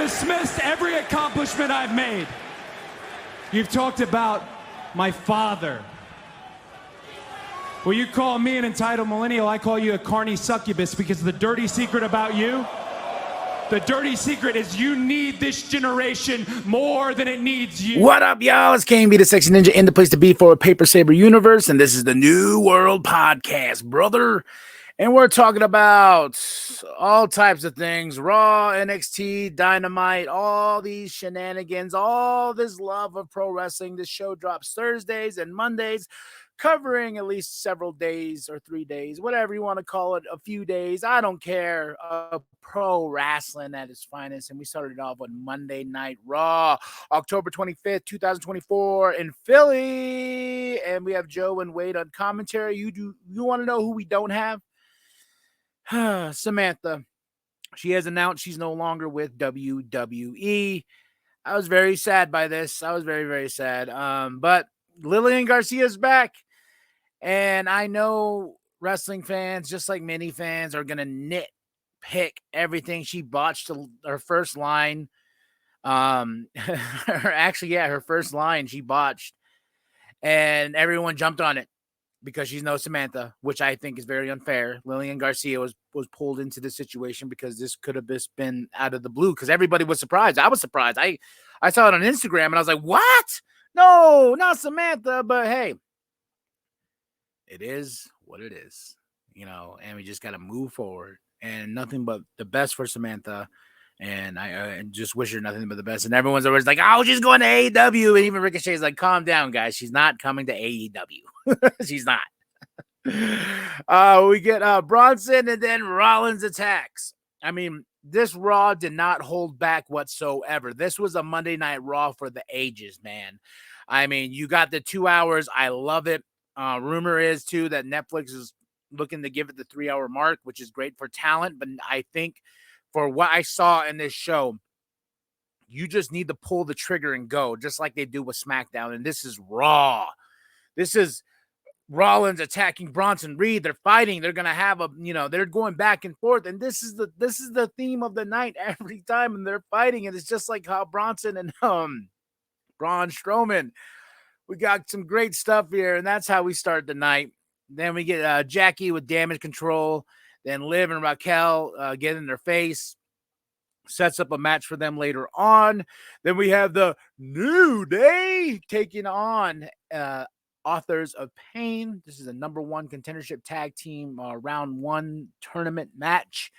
dismissed every accomplishment I've made. You've talked about my father. Well, you call me an entitled millennial, I call you a carny succubus, because the dirty secret about you, the dirty secret is you need this generation more than it needs you. What up, y'all? It's KB, the Sexy Ninja, in the place to be for a Paper Saber universe, and this is the New World Podcast, brother. And we're talking about all types of things, Raw, NXT, Dynamite, all these shenanigans, all this love of pro wrestling. This show drops Thursdays and Mondays, covering at least several days or 3 days, whatever you want to call it, a few days. I don't care. Pro wrestling at its finest. And we started off on Monday Night Raw, October 25th, 2024 in Philly. And we have Joe and Wade on commentary. You want to know who we don't have? Samantha. She has announced she's no longer with WWE. I was very sad by this. I was very, very sad. But Lillian Garcia's back. And I know wrestling fans, just like many fans, are going to nitpick everything. She botched her first line. Her first line she botched. And everyone jumped on it because she's no Samantha, which I think is very unfair. Lillian Garcia was pulled into this situation because this could have just been out of the blue because everybody was surprised. I was surprised. I saw it on Instagram and I was like, what? No, not Samantha. But hey, it is what it is, and we just got to move forward and nothing but the best for Samantha. And I just wish her nothing but the best. And everyone's always like, oh, she's going to AEW. And even Ricochet's like, calm down, guys. She's not coming to AEW. She's not. We get Bronson and then Rollins attacks. I mean, this Raw did not hold back whatsoever. This was a Monday Night Raw for the ages, man. I mean, you got the 2 hours. I love it. Rumor is, too, that Netflix is looking to give it the 3-hour mark, which is great for talent. But I think for what I saw in this show, you just need to pull the trigger and go, just like they do with SmackDown. And this is Raw. This is Rollins attacking Bronson Reed. They're fighting. They're gonna have they're going back and forth. And this is the theme of the night every time. And they're fighting. And it's just like how Bronson and Braun Strowman. We got some great stuff here, and that's how we start the night. Then we get Jackie with damage control. Then Liv and Raquel get in their face. Sets up a match for them later on. Then we have the New Day taking on Authors of Pain. This is a number 1 contendership tag team round 1 tournament match.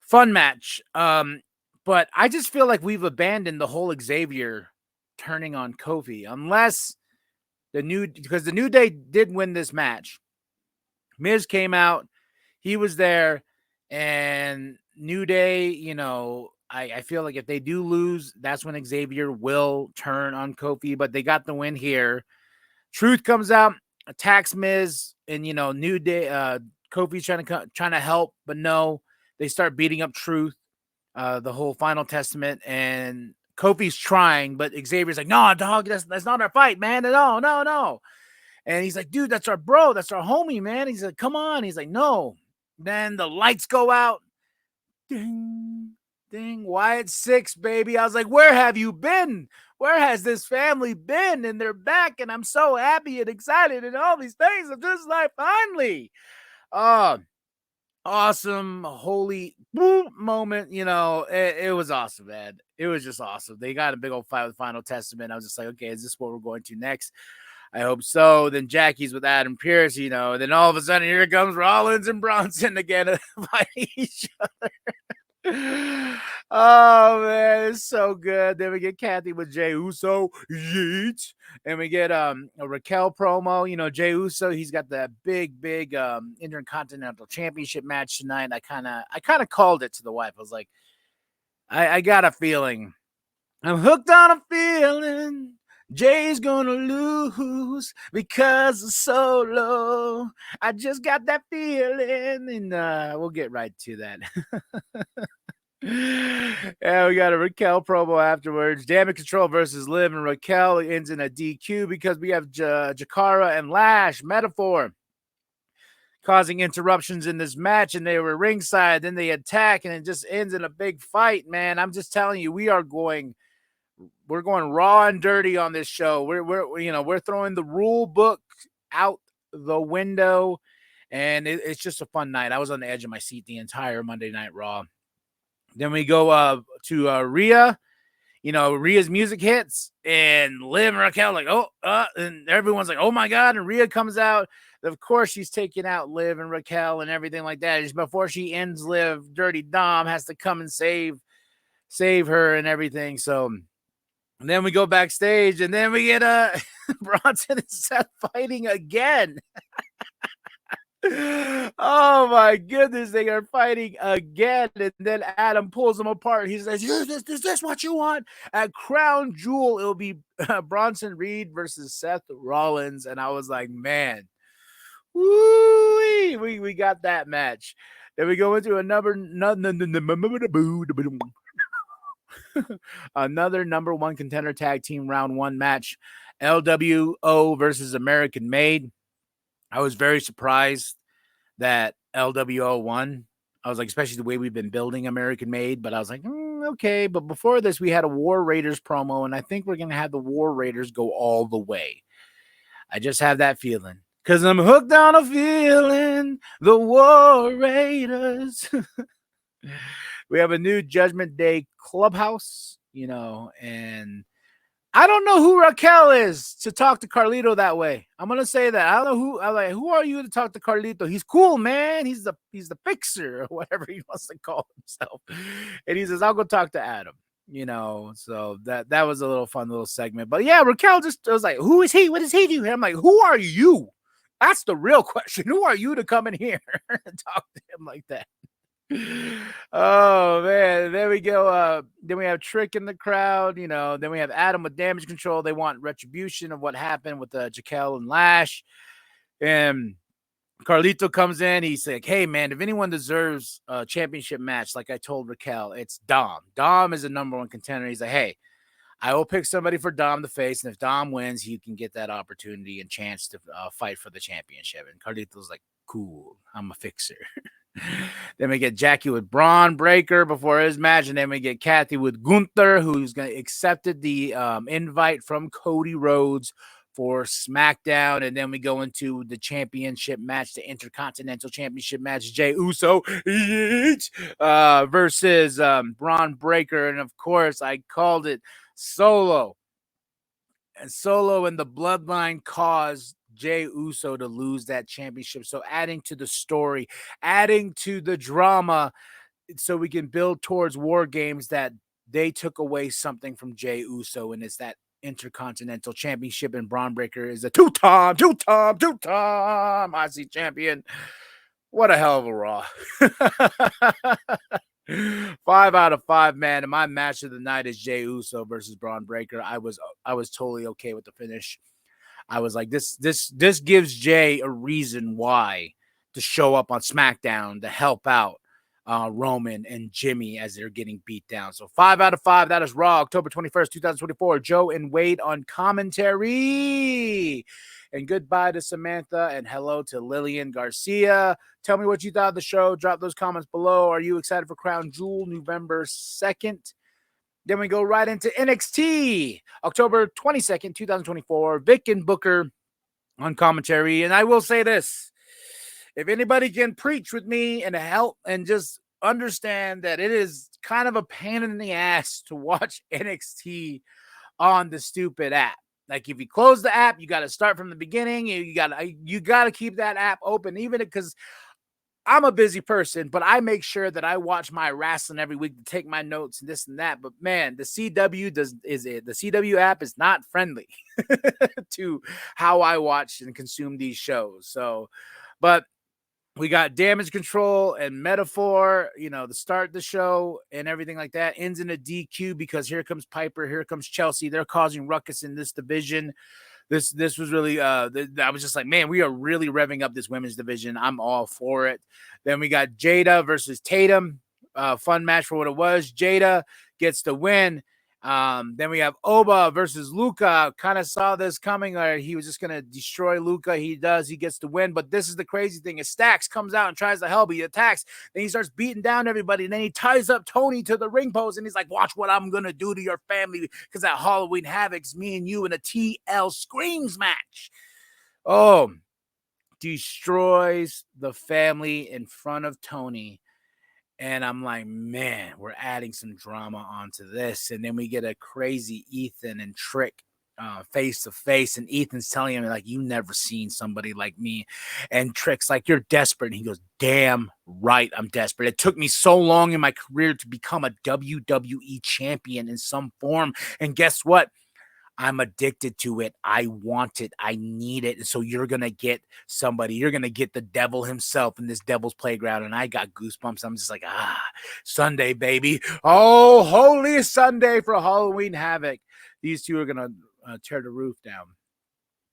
Fun match. But I just feel like we've abandoned the whole Xavier turning on Kofi, unless because the New Day did win this match. Miz came out. He was there, and New Day, I feel like if they do lose, that's when Xavier will turn on Kofi, but they got the win here. Truth comes out, attacks Miz, and, New Day, Kofi's trying to help, but no, they start beating up Truth, the whole Final Testament, and Kofi's trying, but Xavier's like, no, dog, that's not our fight, man, no. And he's like, dude, that's our bro, that's our homie, man. He's like, come on. He's like, no. Then the lights go out. Ding, ding. Wyatt 6, baby. I was like, where have you been? Where has this family been? And they're back, and I'm so happy and excited and all these things. I'm just like, finally. Awesome, holy moment. It was awesome, man. It was just awesome. They got a big old fight with Final Testament. I was just like, okay, is this what we're going to next? I hope so. Then Jackie's with Adam Pearce, then all of a sudden here comes Rollins and Bronson again fighting each other. Oh, man, it's so good. Then we get Kathy with Jey Uso, yeet. And we get a Raquel promo. Jey Uso, he's got that big Intercontinental Championship match tonight. I kind of called it to the wife. I was like, I got a feeling. I'm hooked on a feeling. Jay's gonna lose because of Solo. I just got that feeling, and we'll get right to that. Yeah, we got a Raquel promo afterwards. Damage Control versus Liv, and Raquel ends in a DQ because we have Jakara and Lash. Metaphor causing interruptions in this match, and they were ringside. Then they attack, and it just ends in a big fight, man. I'm just telling you, we're going raw and dirty on this show. We're throwing the rule book out the window, and it's just a fun night. I was on the edge of my seat the entire Monday Night Raw. Then we go to Rhea. Rhea's music hits, and Liv and Raquel like, and everyone's like, oh my God. And Rhea comes out. Of course, she's taking out Liv and Raquel and everything like that. Just before she ends Liv, Dirty Dom has to come and save her and everything. So and then we go backstage, and then we get Bronson and Seth fighting again. Oh my goodness, they are fighting again. And then Adam pulls them apart. He says, is this what you want? At Crown Jewel, it'll be Bronson Reed versus Seth Rollins. And I was like, man, woo, we got that match. Then we go into another number one contender tag team round one match. LWO versus American Made. I was very surprised that LWO won. I was like, especially the way we've been building American Made, but I was like, okay. But before this, we had a War Raiders promo, and I think we're going to have the War Raiders go all the way. I just have that feeling because I'm hooked on a feeling, the War Raiders. We have a new Judgment Day clubhouse, and I don't know who Raquel is to talk to Carlito that way. I'm gonna say that. I don't know who. I'm like, who are you to talk to Carlito? He's cool, man. He's the fixer or whatever he wants to call himself. And he says, I'll go talk to Adam. So that was a little fun little segment. But yeah, Raquel just was like, who is he? What does he do? And I'm like, who are you? That's the real question. Who are you to come in here and talk to him like that? Oh man, there we go. Then we have Trick in the crowd, then we have Adam with Damage Control. They want retribution of what happened with Jaquel and Lash. And Carlito comes in. He's like, hey man, if anyone deserves a championship match, like I told Raquel, it's Dom. Dom is the number one contender. He's like, hey, I will pick somebody for Dom to face, and if Dom wins, he can get that opportunity and chance to fight for the championship. And Carlito's like, cool, I'm a fixer. Then we get Jackie with Braun Breaker before his match, and then we get Kathy with Gunther, who's accepted the invite from Cody Rhodes for SmackDown. And then we go into the championship match, the Intercontinental Championship match, Jey Uso versus Braun Breaker. And of course, I called it Solo. And Solo and the Bloodline caused Jey Uso to lose that championship. So adding to the story, adding to the drama, so we can build towards War Games that they took away something from Jey Uso, and it's that Intercontinental Championship, and Braun Breaker is a two-time IC champion. What a hell of a Raw. 5 out of 5, man. And my match of the night is Jey Uso versus Braun Breaker. I was totally okay with the finish. I was like, this gives Jay a reason why to show up on SmackDown to help out Roman and Jimmy as they're getting beat down. So 5 out of 5. That is Raw, October 21st, 2024. Joe and Wade on commentary. And goodbye to Samantha, and hello to Lillian Garcia. Tell me what you thought of the show. Drop those comments below. Are you excited for Crown Jewel, November 2nd? Then we go right into NXT, October 22nd, 2024. Vic and Booker on commentary. And I will say this. If anybody can preach with me and help and just understand that it is kind of a pain in the ass to watch NXT on the stupid app. Like if you close the app, you got to start from the beginning. You got to keep that app open, even because I'm a busy person, but I make sure that I watch my wrestling every week to take my notes and this and that. But man, the CW app is not friendly to how I watch and consume these shows. So, but we got Damage Control and Metaphor, to start the show and everything like that. Ends in a DQ because here comes Piper, here comes Chelsea. They're causing ruckus in this division. This was really, I was just like, man, we are really revving up this women's division. I'm all for it. Then we got Jada versus Tatum. Fun match for what it was. Jada gets the win. Then we have Oba versus Luca. Kind of saw this coming, or he was just gonna destroy Luca. He does. He gets the win. But this is the crazy thing: is Stacks comes out and tries to help. He attacks. Then he starts beating down everybody. And then he ties up Tony to the ring post, and he's like, "Watch what I'm gonna do to your family." Because that Halloween Havoc's me and you in a TL Screams match. Oh, destroys the family in front of Tony. And I'm like, man, we're adding some drama onto this. And then we get a crazy Ethan and Trick face to face. And Ethan's telling him, like, you never seen somebody like me. And Trick's like, you're desperate. And he goes, damn right, I'm desperate. It took me so long in my career to become a WWE champion in some form. And guess what? I'm addicted to it. I want it. I need it. And so you're going to get somebody. You're going to get the devil himself in this devil's playground. And I got goosebumps. I'm just like, Sunday, baby. Oh, holy Sunday for Halloween Havoc. These two are going to tear the roof down.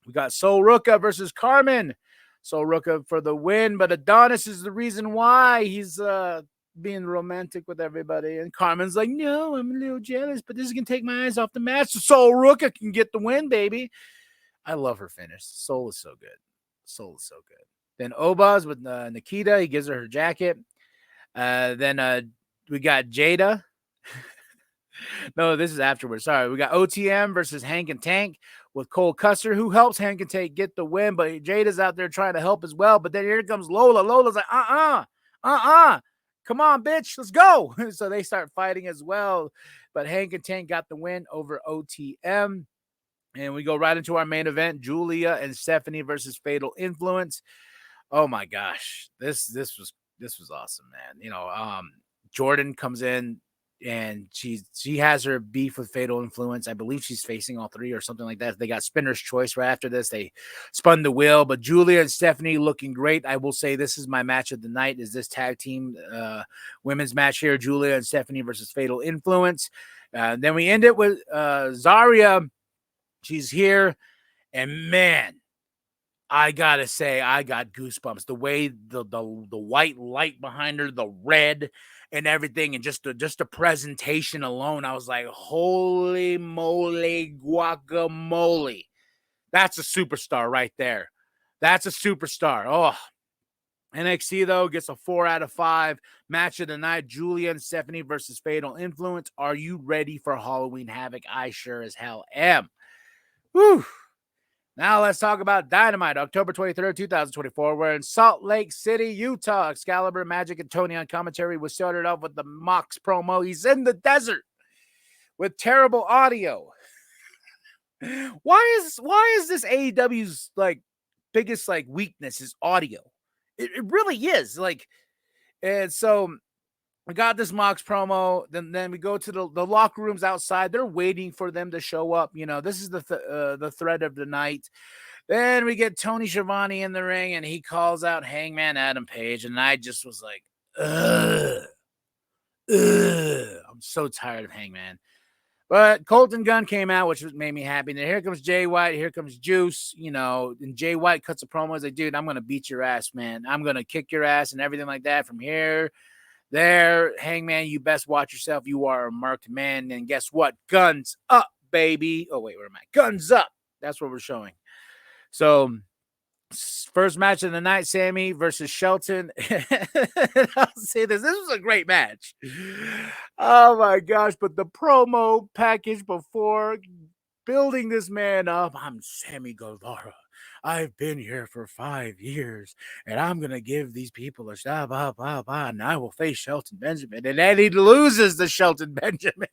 We got Sol Ruka versus Carmen. Sol Ruka for the win, but Adonis is the reason why he's being romantic with everybody. And Carmen's like, no, I'm a little jealous, but this is going to take my eyes off the match. So Sol Ruka can get the win, baby. I love her finish. Sol is so good. Sol is so good. Then Obaz with Nikita. He gives her jacket. Then we got Jada. No, this is afterwards. Sorry. We got OTM versus Hank and Tank with Cole Custer, who helps Hank and Tank get the win. But Jada's out there trying to help as well. But then here comes Lola. Lola's like, come on, bitch, let's go. So they start fighting as well. But Hank and Tank got the win over OTM. And we go right into our main event, Julia and Stephanie versus Fatal Influence. Oh my gosh. This was awesome, man. You know, Jordan comes in and she has her beef with Fatal Influence. I believe she's facing all three or something like that. They got Spinner's Choice right after this. They spun the wheel, but Julia and Stephanie looking great. I will say this is my match of the night, is this tag team women's match here, Julia and Stephanie versus Fatal Influence. Then we end it with Zarya. She's here, and man, I gotta say, I got goosebumps. The way the white light behind her, the red and everything, and just the presentation alone, I was like, holy moly guacamole. That's a superstar right there. That's a superstar. Oh, NXT, though, gets a 4 out of 5. Match of the night, Julia and Stephanie versus Fatal Influence. Are you ready for Halloween Havoc? I sure as hell am. Whew. Now let's talk about Dynamite, October 23rd, 2024. We're in Salt Lake City, Utah. Excalibur, Magic, and Tony on commentary. We started off with the Mox promo. He's in the desert with terrible audio. Why is this AEW's biggest weakness is audio? It really is. And so we got this Mox promo. Then we go to the locker rooms outside. They're waiting for them to show up. You know, this is the thread of the night. Then we get Tony Schiavone in the ring, and he calls out Hangman Adam Page. And I just was like, ugh. I'm so tired of Hangman. But Colton Gunn came out, which made me happy. And then here comes Jay White. Here comes Juice. You know, and Jay White cuts a promo. He's like, dude, I'm going to beat your ass, man. I'm going to kick your ass and everything like that from here. There, Hangman, you best watch yourself. You are a marked man. And guess what? Guns up, baby. Oh, wait, where am I? Guns up. That's what we're showing. So, first match of the night, Sammy versus Shelton. I'll say this. This was a great match. Oh, my gosh. But the promo package before building this man up, I'm Sammy Guevara. I've been here for 5 years, and I'm going to give these people a shot, and I will face Shelton Benjamin. And then he loses to Shelton Benjamin.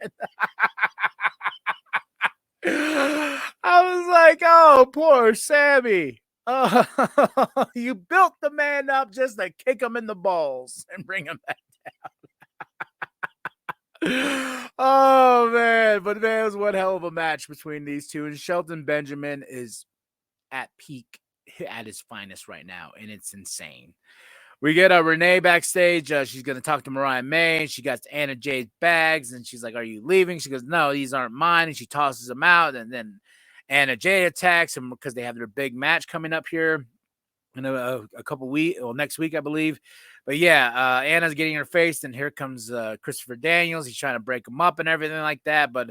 I was like, oh, poor Sammy. Oh, you built the man up just to kick him in the balls and bring him back down. Oh, man. But, man, it was one hell of a match between these two. And Shelton Benjamin is at peak, at his finest right now, and it's insane. We get Renee backstage. She's going to talk to Mariah May. She got Anna Jay's bags, and she's like, are you leaving? She goes, no, these aren't mine, and she tosses them out, and then Anna Jay attacks him because they have their big match coming up here in a couple weeks, well, next week, I believe. But yeah, Anna's getting her faced, and here comes Christopher Daniels. He's trying to break him up and everything like that, but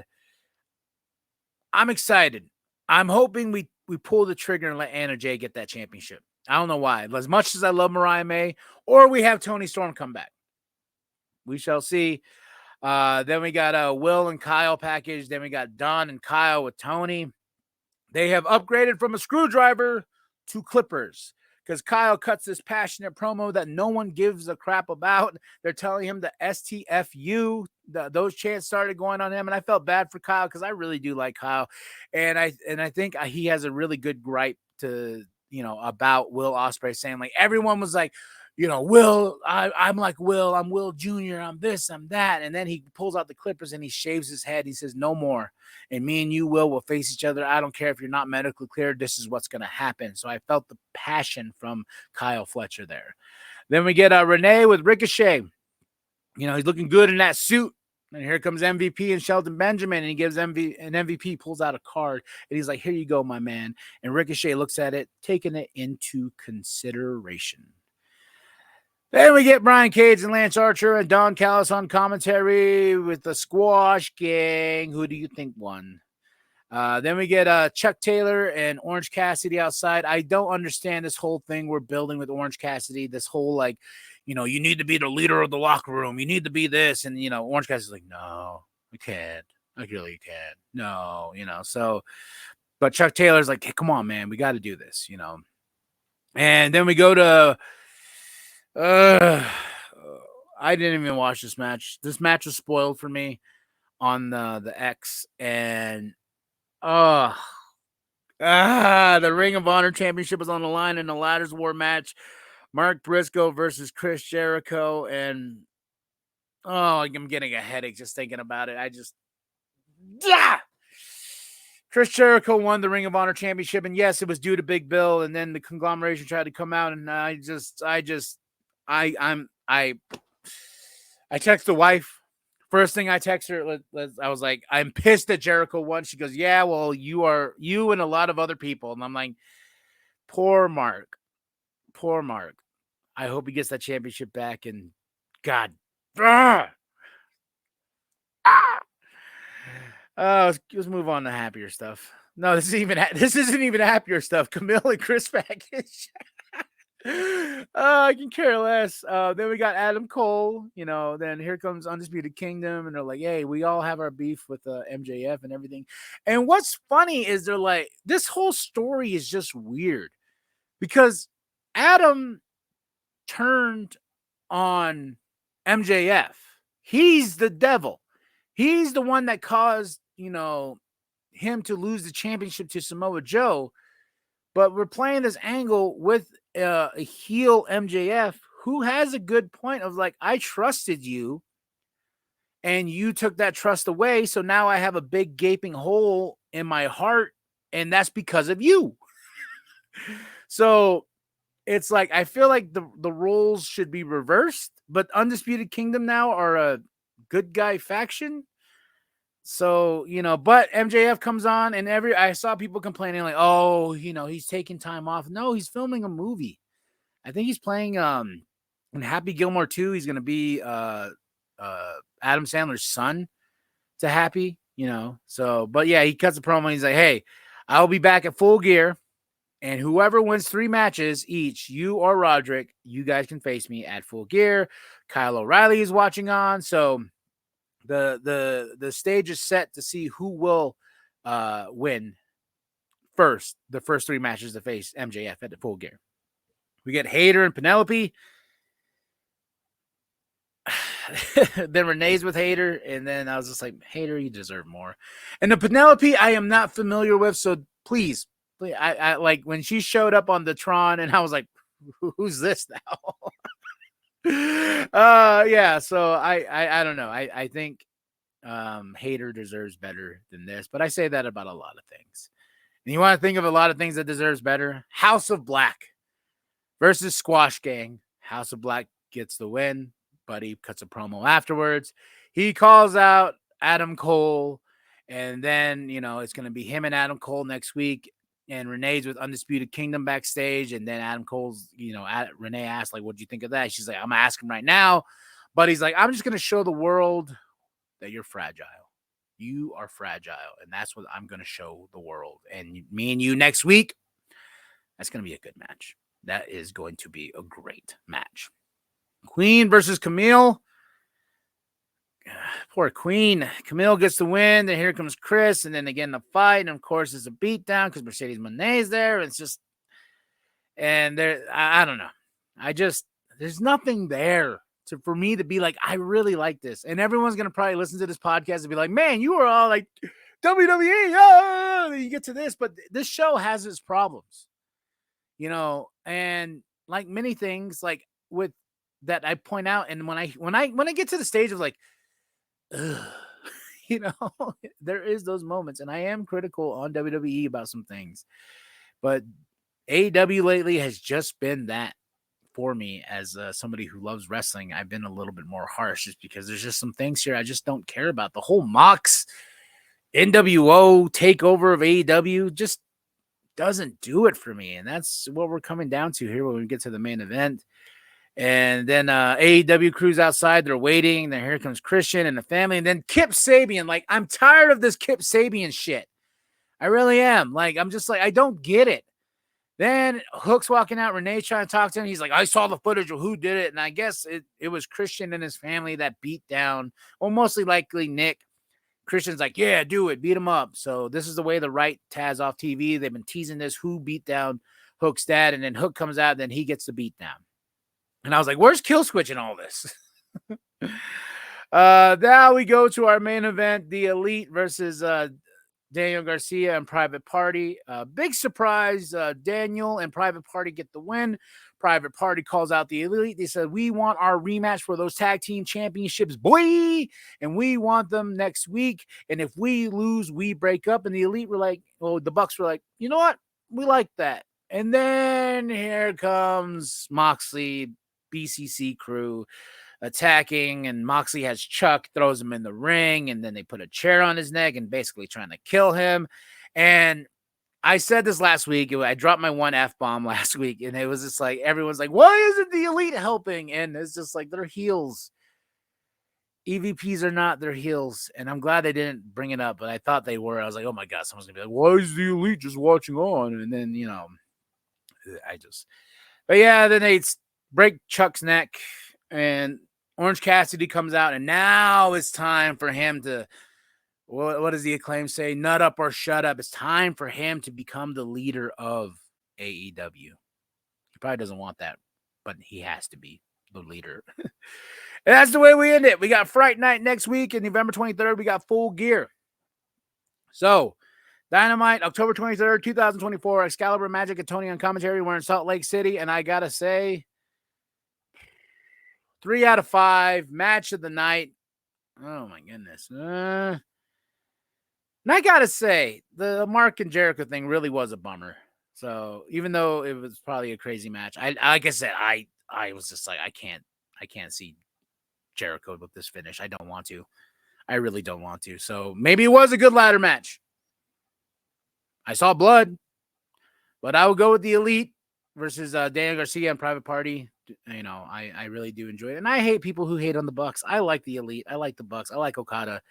I'm excited. I'm hoping we pull the trigger and let Anna Jay get that championship. I don't know why. As much as I love Mariah May, or we have Toni Storm come back. We shall see. Then we got Will and Kyle package. Then we got Don and Kyle with Tony. They have upgraded from a screwdriver to clippers because Kyle cuts this passionate promo that no one gives a crap about. They're telling him the STFU. Those chants started going on him, and I felt bad for Kyle because I really do like Kyle, and I think he has a really good gripe to about Will Ospreay, saying like everyone was like, Will, I'm like Will, I'm Will Jr., I'm this, I'm that. And then he pulls out the clippers and he shaves his head. He says, no more. And me and you, Will face each other. I don't care if you're not medically cleared. This is what's going to happen. So I felt the passion from Kyle Fletcher there. Then we get Renee with Ricochet. He's looking good in that suit. And here comes MVP and Shelton Benjamin, and he gives MVP pulls out a card, and he's like, here you go, my man. And Ricochet looks at it, taking it into consideration. Then we get Brian Cage and Lance Archer and Don Callis on commentary with the Squash Gang. Who do you think won? Then we get Chuck Taylor and Orange Cassidy outside. I don't understand this whole thing we're building with Orange Cassidy. This whole you need to be the leader of the locker room. You need to be this. And, Orange Cassidy's like, no, I can't. I really can't. No, So, but Chuck Taylor's like, hey, come on, man. We got to do this, And then we go to... I didn't even watch this match. This match was spoiled for me on the X, and the Ring of Honor Championship was on the line in the Ladders War match. Mark Briscoe versus Chris Jericho, and I'm getting a headache just thinking about it. Chris Jericho won the Ring of Honor Championship, and yes, it was due to Big Bill, and then the conglomeration tried to come out, and I text the wife. First thing I text her, I was like, I'm pissed that Jericho won. She goes, yeah, well, you and a lot of other people. And I'm like, poor Mark. I hope he gets that championship back. And God, let's move on to happier stuff. No, this isn't even happier stuff. Camille and Chris package. I can care less. Then we got Adam Cole, then here comes Undisputed Kingdom, and they're like, hey, we all have our beef with MJF and everything. And what's funny is they're like, this whole story is just weird because Adam turned on MJF. He's the devil. He's the one that caused, him to lose the championship to Samoa Joe. But we're playing this angle with a heel MJF who has a good point of like, I trusted you and you took that trust away. So now I have a big gaping hole in my heart, and that's because of you. So it's like, I feel like the roles should be reversed, but Undisputed Kingdom now are a good guy faction. So, but MJF comes on, and I saw people complaining like, oh, he's taking time off. No, he's filming a movie. I think he's playing in Happy Gilmore 2. He's going to be Adam Sandler's son to Happy, So, but yeah, he cuts a promo and he's like, hey, I'll be back at Full Gear, and whoever wins 3 matches each, you or Roderick, you guys can face me at Full Gear. Kyle O'Reilly is watching on, so the stage is set to see who will win first, the first 3 matches to face MJF at the Full Gear. We get Hayter and Penelope. Then Renee's with Hayter, and then I was just like, Hayter, you deserve more. And the Penelope I am not familiar with, so please, I like when she showed up on the Tron, and I was like, who's this now? Yeah, so I don't know. I think Hayter deserves better than this, but I say that about a lot of things. And you want to think of a lot of things that deserves better? House of Black versus Squash Gang. House of Black gets the win. Buddy cuts a promo afterwards. He calls out Adam Cole, and then it's going to be him and Adam Cole next week. And Renee's with Undisputed Kingdom backstage. And then Adam Cole's, Renee asked, like, what do you think of that? She's like, I'm asking right now. But he's like, I'm just going to show the world that you're fragile. You are fragile, and that's what I'm going to show the world. And me and you next week, that's going to be a good match. That is going to be a great match. Queen versus Camille. Poor Queen. Camille gets the win. Then here comes Chris. And then again, the fight. And of course, it's a beatdown because Mercedes Monet's there. It's just, and there, I don't know. There's nothing there for me to be like, I really like this. And everyone's going to probably listen to this podcast and be like, man, you were all like WWE. Oh! You get to this. But this show has its problems, and like many things, like with that I point out. And when I get to the stage of like, ugh, there is those moments, and I am critical on WWE about some things, but AEW lately has just been that for me as somebody who loves wrestling. I've been a little bit more harsh just because there's just some things here I just don't care about. The whole Mox NWO takeover of AEW just doesn't do it for me, and that's what we're coming down to here when we get to the main event. And then AEW crew's outside. They're waiting. Then here comes Christian and the family. And then Kip Sabian. Like, I'm tired of this Kip Sabian shit. I really am. Like, I'm just like, I don't get it. Then Hook's walking out. Renee's trying to talk to him. He's like, I saw the footage of who did it. And I guess it was Christian and his family that beat down, well, mostly likely Nick. Christian's like, yeah, do it. Beat him up. So this is the way to write Taz off TV. They've been teasing this, who beat down Hook's dad. And then Hook comes out. Then he gets the beat down. And I was like, where's Kill Switch in all this? Now we go to our main event, the Elite versus Daniel Garcia and Private Party. Big surprise. Daniel and Private Party get the win. Private Party calls out the Elite. They said, we want our rematch for those tag team championships, boy. And we want them next week. And if we lose, we break up. And the Elite were like, well, the Bucks were like, you know what? We like that. And then here comes Moxley, BCC crew attacking, and Moxley has Chuck, throws him in the ring, and then they put a chair on his neck and basically trying to kill him. And I said this last week. I dropped my one F-bomb last week, and it was just like, everyone's like, why isn't the Elite helping? And it's just like, they're heels. EVPs are not their heels, and I'm glad they didn't bring it up, but I thought they were. I was like, oh my God, someone's going to be like, why is the Elite just watching on? And then, but yeah, then they break Chuck's neck, and Orange Cassidy comes out, and now it's time for him to, what does the Acclaim say? Nut up or shut up. It's time for him to become the leader of AEW. He probably doesn't want that, but he has to be the leader. And that's the way we end it. We got Fright Night next week, and November 23rd, we got Full Gear. So, Dynamite, October 23rd, 2024, Excalibur, Magic, and Tony on commentary. We're in Salt Lake City, and I got to say, 3 out of 5, match of the night. Oh, my goodness. And I got to say, the Mark and Jericho thing really was a bummer. So, even though it was probably a crazy match, like I said, I was just like, I can't see Jericho with this finish. I don't want to. I really don't want to. So, maybe it was a good ladder match. I saw blood, but I will go with the Elite versus Daniel Garcia and Private Party. I really do enjoy it. And I hate people who hate on the Bucks. I like the Elite. I like the Bucks. I like Okada.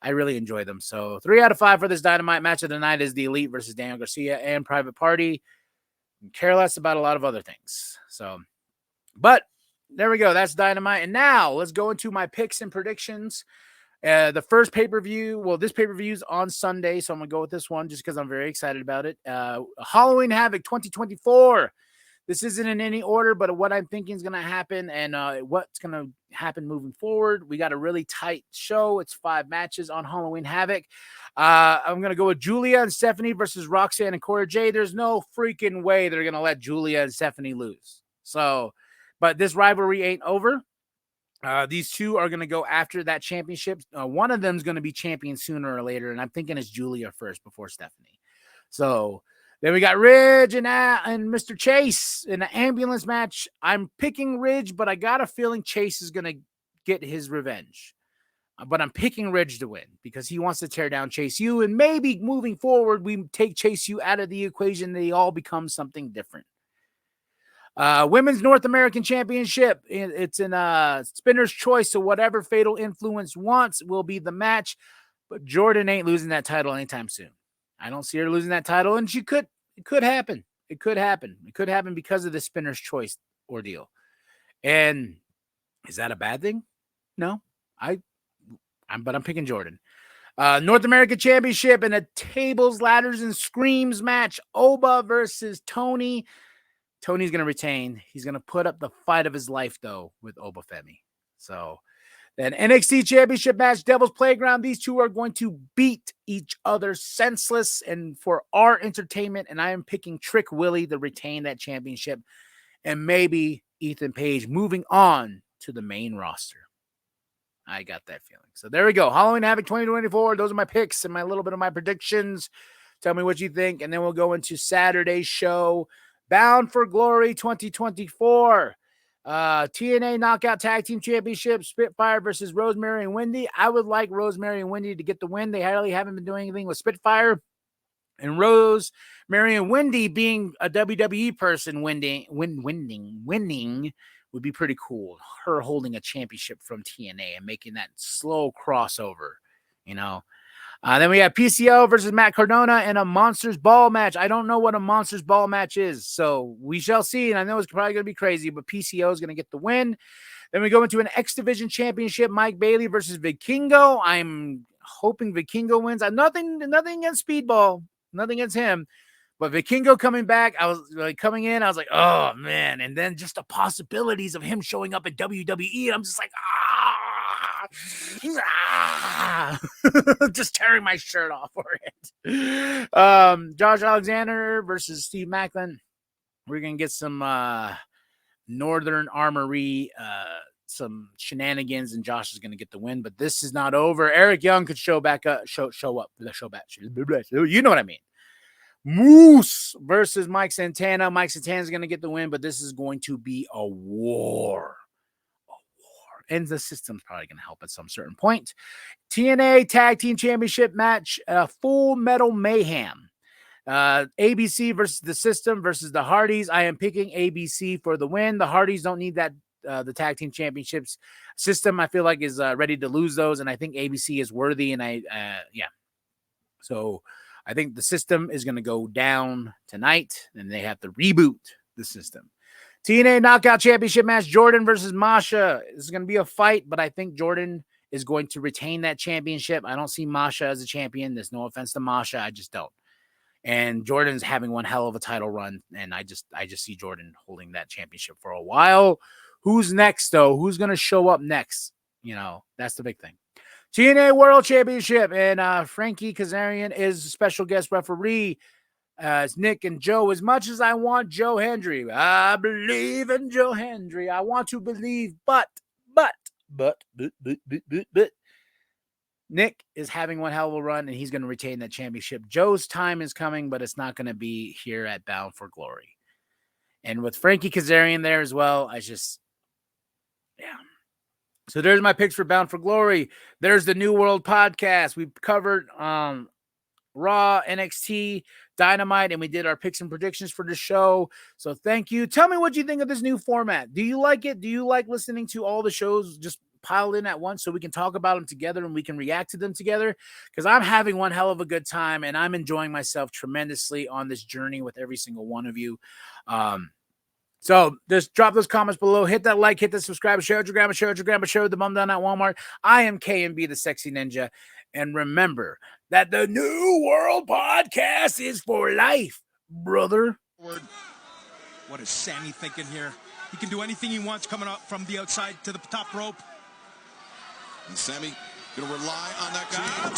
I really enjoy them. So 3 out of 5 for this Dynamite. Match of the night is the Elite versus Daniel Garcia and Private Party. Care less about a lot of other things. So, but there we go. That's Dynamite. And now let's go into my picks and predictions. The first pay-per-view, well, this pay-per-view is on Sunday, so I'm going to go with this one just because I'm very excited about it. Halloween Havoc 2024. This isn't in any order, but what I'm thinking is going to happen and what's going to happen moving forward. We got a really tight show. It's 5 matches on Halloween Havoc. I'm going to go with Julia and Stephanie versus Roxanne and Cora Jade. There's no freaking way they're going to let Julia and Stephanie lose. So, but this rivalry ain't over. These two are going to go after that championship. One of them is going to be champion sooner or later, and I'm thinking it's Julia first before Stephanie. So then we got Ridge and Mr. Chase in an ambulance match. I'm picking Ridge, but I got a feeling Chase is going to get his revenge. But I'm picking Ridge to win because he wants to tear down Chase U, and maybe moving forward, we take Chase U out of the equation. They all become something different. Women's North American Championship. It's in Spinner's Choice, so whatever Fatal Influence wants will be the match. But Jordan ain't losing that title anytime soon. I don't see her losing that title, and it could happen. It could happen. It could happen because of the spinner's choice ordeal. And is that a bad thing? No. But I'm picking Jordan. North American Championship in a tables, ladders, and screams match. Oba versus Tony. Tony's going to retain. He's going to put up the fight of his life, though, with Oba Femi. So then NXT Championship match, Devil's Playground. These two are going to beat each other senseless and for our entertainment. And I am picking Trick Willie to retain that championship. And maybe Ethan Page moving on to the main roster. I got that feeling. So there we go. Halloween Havoc 2024. Those are my picks and my little bit of my predictions. Tell me what you think. And then we'll go into Saturday's show. Bound for Glory 2024. TNA Knockout Tag Team Championship. Spitfire versus Rosemary and Wendy. I would like Rosemary and Wendy to get the win. They really haven't been doing anything with Spitfire. And Rosemary and Wendy being a WWE person winning would be pretty cool. Her holding a championship from TNA and making that slow crossover, you know. Then we have PCO versus Matt Cardona in a Monsters Ball match. I don't know what a Monsters Ball match is, so we shall see. And I know it's probably going to be crazy, but PCO is going to get the win. Then we go into an X Division Championship, Mike Bailey versus Vikingo. I'm hoping Vikingo wins. I'm nothing against Speedball, nothing against him. But Vikingo coming back, I was like coming in, I was like, oh man. And then just the possibilities of him showing up at WWE. I'm just like, just tearing my shirt off for it. Josh Alexander versus Steve Macklin. We're going to get some Northern Armory, some shenanigans, and Josh is going to get the win. But this is not over. Eric Young could show up. You know what I mean. Moose versus Mike Santana. Mike Santana's going to get the win, but this is going to be a war. And the system's probably going to help at some certain point. TNA Tag Team Championship match, Full Metal Mayhem. ABC versus the System versus the Hardys. I am picking ABC for the win. The Hardys don't need that. The Tag Team Championships. System, I feel like, is ready to lose those, and I think ABC is worthy, and So I think the System is going to go down tonight, and they have to reboot the System. TNA Knockout Championship match, Jordan versus Masha. This is going to be a fight, but I think Jordan is going to retain that championship. I don't see Masha as a champion. There's no offense to Masha. I just don't. And Jordan's having one hell of a title run, and I just see Jordan holding that championship for a while. Who's next, though? Who's going to show up next? You know, that's the big thing. TNA World Championship, and Frankie Kazarian is a special guest referee. It's Nick and Joe. As much as I want Joe Hendry, I believe in Joe Hendry. I want to believe, but Nick is having one hell of a run, and he's going to retain that championship. Joe's time is coming, but it's not going to be here at Bound for Glory. And with Frankie Kazarian there as well, So there's my picks for Bound for Glory. There's the New World podcast. We covered Raw, NXT, Dynamite, and we did our picks and predictions for the show. So thank you. Tell me what you think of this new format. Do you like it? Do you like listening to all the shows just piled in at once so we can talk about them together and we can react to them together? Because I'm having one hell of a good time, and I'm enjoying myself tremendously on this journey with every single one of you. So just drop those comments below. Hit that like, hit that subscribe, share it with your grandma, share it with your grandma, share it with the mom down at Walmart. I am KMB, the Sexy Ninja. And remember that the New World Podcast is for life, brother. What is Sammy thinking here? He can do anything he wants coming up from the outside to the top rope. And Sammy going to rely on that guy.